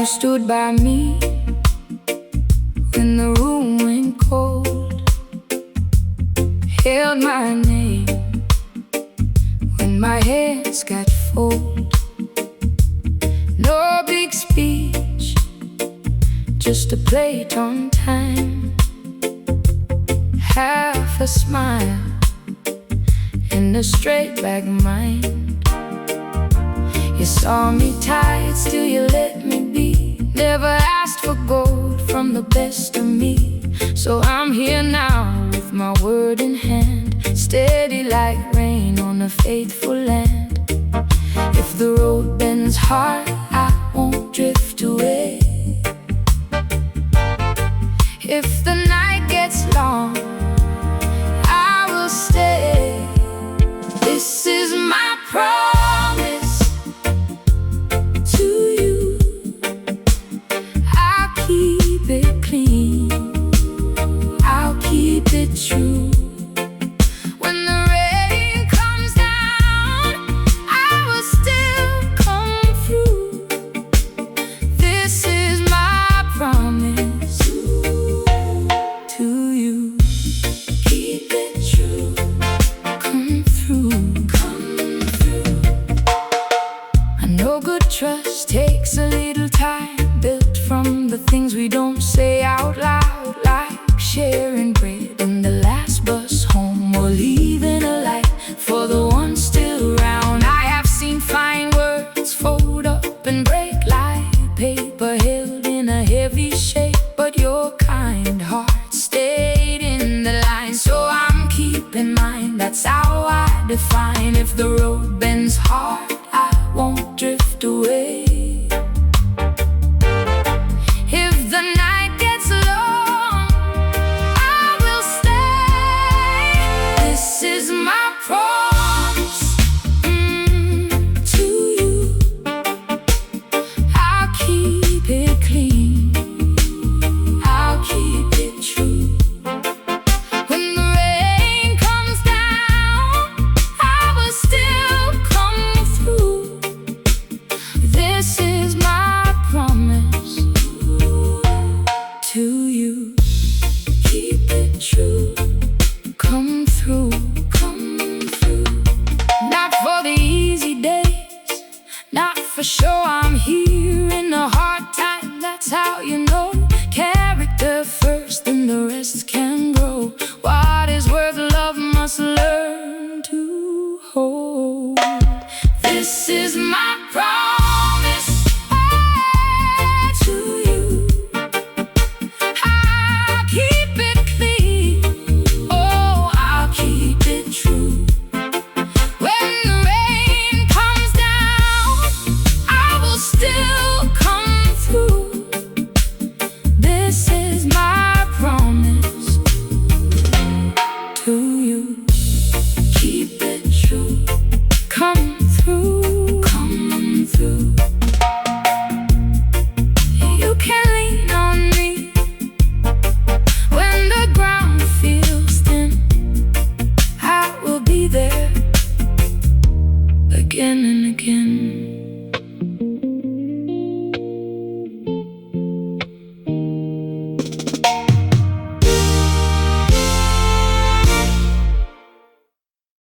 You stood by me when the room went cold, held my name when my hands got full. No big speech, just a plate on time, half a smile and a straight back mind. You saw me tired, still you let me be. Never asked for gold from the best of me. So I'm here now with my word in hand, steady like rain on a faithful land. If the road bends hard, I won't drift away. If the night gets long, I will stay. This is my promise to you. I'll keep it clean, I'll keep it true. When the rain comes down, I will still come through. This is my promise to you. Keep it true. Come through, come through. I know good trust takes a little time, built from the things we don't say out loud, like sharing bread in the last bus home, or leaving a light for the ones still around. I have seen fine words fold up and break like paper held in a heavy shape, but your kind heart stayed in the line. So I'm keeping mine, that's how I define. If the road bends hard, I won't drift away. If the night gets long, I will stay. This is my promise to you. I'll keep it clean, I'll keep it true. When the rain comes down, I will still come through. This is my promise to you. Keep it true. Come through, come through. Not for the easy days, not for sure. I'm here in a hard time, that's how you know